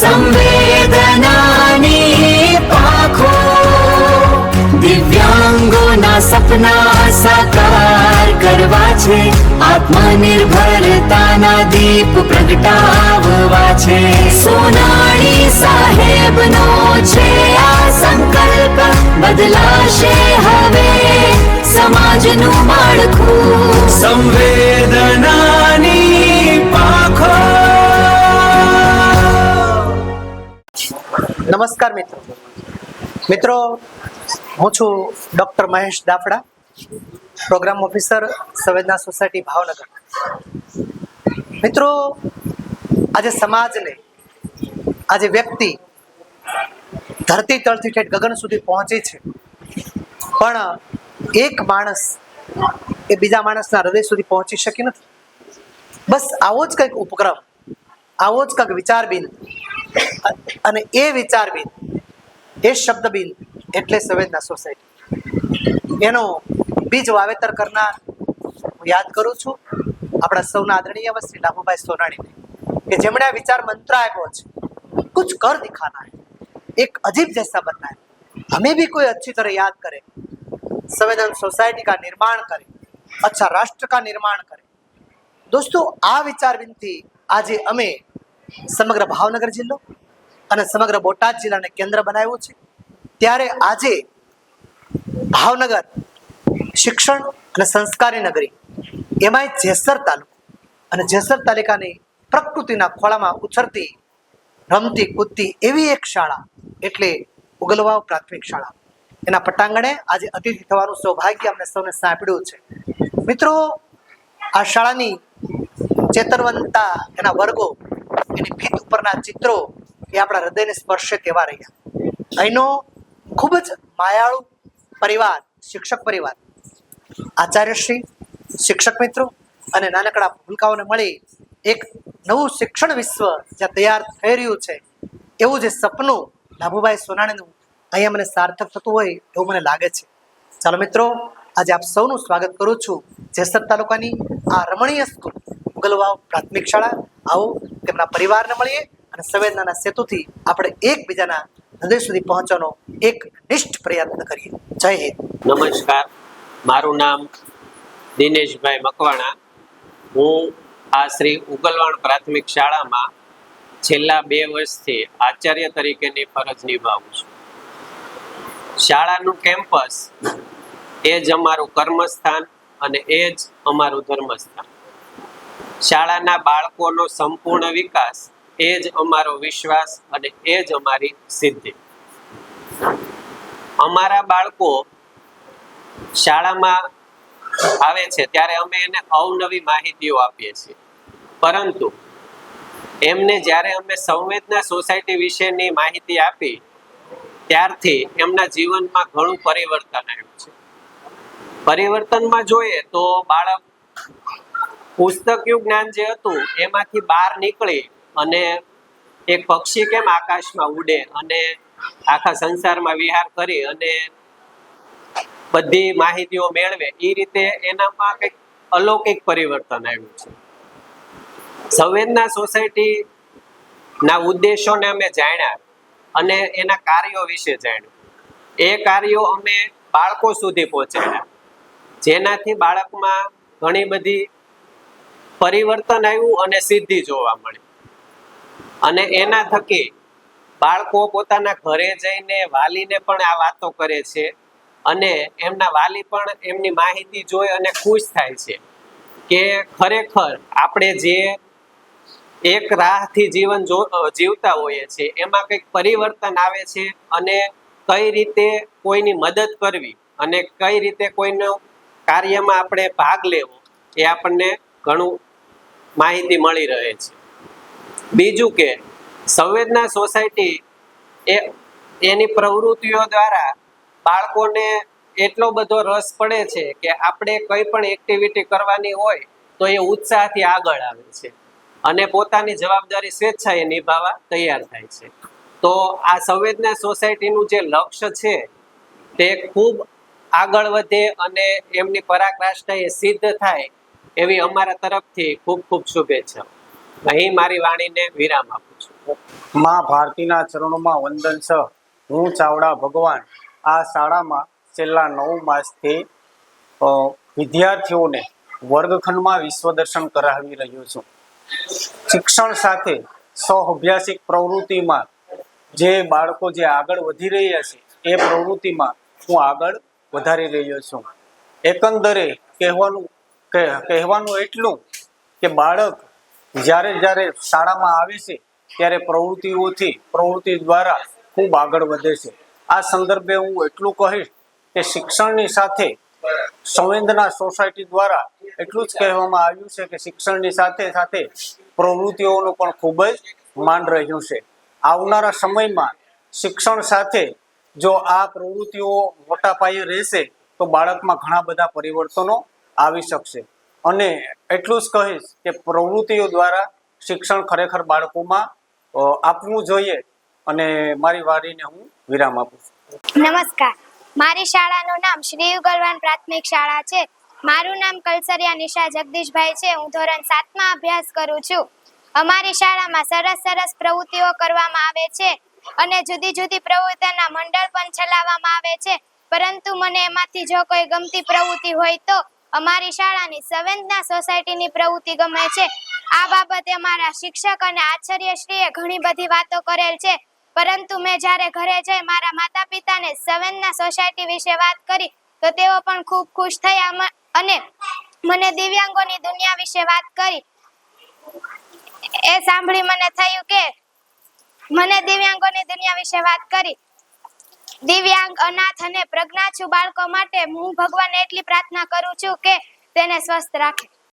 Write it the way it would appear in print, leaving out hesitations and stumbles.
સંવેદનાની પાંખો, દિવ્યાંગોના સપના સાકાર કરવા છે, આત્મનિર્ભરતાના દીપ પ્રગટાવવા છે. સોનાણી સાહેબનો છે આ સંકલ્પ, બદલાશે હવે સમાજનું માળખું. સંવેદનાની પાંખો. નમસ્કાર મિત્રો, હું છું doctor Mahesh Daphda, programme officer Samvedana society Bhavnagar. મિત્રો, આજે સમાજને, આજે વ્યક્તિ ધરતી તળથી ઠેઠ ગગન સુધી પહોંચી છે, પણ એક માણસ એ બીજા માણસના હૃદય સુધી પહોંચી શકી નથી. બસ આવો જ કંઈક ઉપક્રમ, આવો જ કંઈક વિચારબિંદ, અને એ વિચારબિંદ, એ શબ્દબિંદ એટલે સંવેદના સોસાયટી. એનો બીજ વાવેતર કરનાર હું યાદ કરું છું આપણા સૌના આદરણીય શ્રી લાભુભાઈ સોનાણીને, કે જેમણે આ વિચાર મંત્ર આપ્યો છે, કુછ કર દિખાના હૈ, એક અજીબ જૈસા बनना है, हमें भी कोई अच्छी तरह याद करे, संवेदन सोसाइटी का निर्माण करे, अच्छा राष्ट्र का निर्माण करे. दोस्तों, આ વિચારબિંદથી આજે અમે સમગ્ર ભાવનગર જિલ્લો અને સમગ્ર બોટાદ જિલ્લાને કેન્દ્ર બનાવ્યું છે. ત્યારે આજે ભાવનગર શિક્ષણ અને સંસ્કારી નગરી, એમાંય જેસર તાલુકો, અને જેસર તાલુકાની પ્રકૃતિના ખોળામાં ઉછરતી, રમતી કૂદતી એવી એક શાળા એટલે ઉગલવાવ પ્રાથમિક શાળા, એના પટાંગણે આજે અતિથિ થવાનું સૌભાગ્ય અમને સૌને સાંપડ્યું છે. મિત્રો, આ શાળાની ચેતનવંતા, એના વર્ગો, એની ભીત ઉપરના ચિત્રો એ આપણા હૃદયને સ્પર્શે તેવા રહ્યા. અહીંનો ખૂબ જ માયાળુ પરિવાર, શિક્ષક પરિવાર, આચાર્યશ્રી, શિક્ષક મિત્રો અને નાનકડા ભૂલકાઓને મળી એક નવું શિક્ષણ વિશ્વ જ્યાં તૈયાર થઈ રહ્યું છે, એવું જે સપનું લાભુભાઈ સોનાણીનું અહીંયા મને સાર્થક થતું હોય એવું મને લાગે છે. ચાલો મિત્રો, આજે આપ સૌનું સ્વાગત કરું છું જેસર તાલુકાની આ રમણીય સ્કૂલ ઉગલવાવ પ્રાથમિક શાળા. આવો તેમના પરિવારને મળીએ અને સંવેદનાના સેતુથી આપણે એકબીજાના હૃદય સુધી પહોંચવાનો એક નિષ્ઠ પ્રયત્ન કરીએ. જય હિન્દ. નમસ્કાર, મારું નામ દિનેશભાઈ મકવાણા. હું આ શ્રી ઉગલવાણ પ્રાથમિક શાળામાં છેલ્લા 2 વર્ષથી આચાર્ય તરીકેની ફરજ નિભાવું છું. શાળાનું કેમ્પસ એ જ અમારું કર્મસ્થાન અને એ જ અમારું ધર્મસ્થાન. શાળાના બાળકોનો સંપૂર્ણ વિકાસ એ જ અમારો વિશ્વાસ અને એ જ અમારી સિદ્ધિ. અમારા બાળકો શાળામાં આવે છે ત્યારે અમે એને અવનવી માહિતીઓ આપીએ છીએ, પરંતુ એમને જ્યારે અમે સંવેદના સોસાયટી વિશેની માહિતી આપી ત્યારથી એમના જીવનમાં ઘણું પરિવર્તન આવ્યું છે. પરિવર્તનમાં જોઈએ તો બાળક પુસ્તકીય જ્ઞાન જે હતું એમાંથી બહાર નીકળી અને એક પક્ષી કેમ આકાશમાં ઉડે અને આખા સંસારમાં વિહાર કરી અને બધી માહિતીઓ મેળવે, એ રીતે એનામાં કંઈક અલૌકિક પરિવર્તન આવ્યું છે. સંવેદના સોસાયટી ના ઉદ્દેશોને અમે જાણ્યા અને એના કાર્યો વિશે જાણ્યું. એ કાર્યો અમે બાળકો સુધી પહોંચાડ્યા, જેનાથી બાળકમાં ઘણી બધી પરિવર્તન આવ્યું અને સિદ્ધિ જોવા મળી. અને એના થકી બાળકો પોતાના ઘરે જઈને વાલીને પણ આ વાતો કરે છે અને એમના વાલી પણ એમની માહિતી જોઈ અને ખુશ થાય છે કે ખરેખર આપણે જે એક રાહથી જીવન જીવતા હોઈએ છીએ એમાં કંઈક પરિવર્તન આવે છે અને કઈ રીતે કોઈની મદદ કરવી અને કઈ રીતે કોઈનો કાર્યમાં આપણે ભાગ લેવો એ આપણને ઘણું માહિતી મળી રહે છે. બીજું કે સંવેદના સોસાયટી એની પ્રવૃત્તિઓ દ્વારા બાળકોને એટલો બધો રસ પડે છે કે આપણે કઈ પણ એક્ટિવિટી કરવાની હોય તો એ ઉત્સાહથી આગળ આવે છે અને પોતાની જવાબદારી સ્વેચ્છાએ નિભાવવા તૈયાર થાય છે. તો આ સંવેદના સોસાયટીનું જે લક્ષ્ય છે તે ખૂબ આગળ વધે અને એમની પરાકાષ્ઠા એ સિદ્ધ થાય એવી અમારા તરફથી ખૂબ ખૂબ શુભેચ્છાઓ. અહીં મારી વાણીને વિરામ આપું છું. માં ભારતીના ચરણોમાં વંદન છે. હું ચાવડા ભગવાન આ શાળામાં છેલ્લા 9 માસથી વિદ્યાર્થીઓને વર્ગખંડમાં વિશ્વ દર્શન કરાવી રહ્યો છું. શિક્ષણ સાથે સહઅભ્યાસિક પ્રવૃત્તિમાં જે બાળકો જે આગળ વધી રહ્યા છે એ પ્રવૃત્તિમાં હું આગળ વધારી રહ્યો છું. એકંદરે કહેવાનું એટલું કે બાળક જ્યારે શાળામાં આવે છે ત્યારે પ્રવૃત્તિ દ્વારા ખૂબ આગળ વધે છે. આ સંદર્ભે હું એટલું કહીશ કે શિક્ષણની સાથે સંવેદના સોસાયટી દ્વારા એટલું જ કહેવામાં આવ્યું છે કે શિક્ષણની સાથે સાથે પ્રવૃત્તિઓનું પણ ખૂબ જ માન રહ્યું છે. આવનારા સમયમાં શિક્ષણ સાથે જો આ પ્રવૃત્તિઓ મોટા પાયે રહેશે તો બાળકમાં ઘણા બધા પરિવર્તનો આવી શકશે. અને એટલું જ કહીશ કે પ્રવૃત્તિઓ દ્વારા શિક્ષણ ખરેખર બાળકોમાં આપવું જોઈએ. અને મારી વાણીને હું વિરામ આપું છું. નમસ્કાર, મારી શાળાનું નામ શ્રી યુગલવાન પ્રાથમિક શાળા છે. મારું નામ કલસરિયા નિશા જગદીશભાઈ છે. હું ધોરણ 7માં અભ્યાસ કરું છું. અમારી શાળામાં સરસ પ્રવૃત્તિઓ કરવામાં આવે છે અને જુદી જુદી પ્રવૃત્તિઓના મંડળ પણ ચલાવવામાં આવે છે. પરંતુ મને એમાંથી જો કોઈ ગમતી પ્રવૃત્તિ હોય તો અમારી શાળાની સંવેદના સોસાયટીની પ્રવૃત્તિ ગમે છે. આ બાબતે અમારા શિક્ષક અને આચાર્યશ્રીએ ઘણી બધી વાતો કરેલ છે, પરંતુ મેં જ્યારે ઘરે જઈ મારા માતા પિતાને સંવેદના સોસાયટી વિશે વાત કરી તો તેઓ પણ ખૂબ ખુશ થયા અને મને દિવ્યાંગોની દુનિયા વિશે વાત કરી. એ સાંભળી મને થયું કે મને દિવ્યાંગોની દુનિયા વિશે વાત કરી. દિવ્યાંગ, અનાથ અને પ્રજ્ઞાચક્ષુ બાળકો માટે હું ભગવાનને એટલી પ્રાર્થના કરું છું કે તેને સ્વસ્થ રાખે.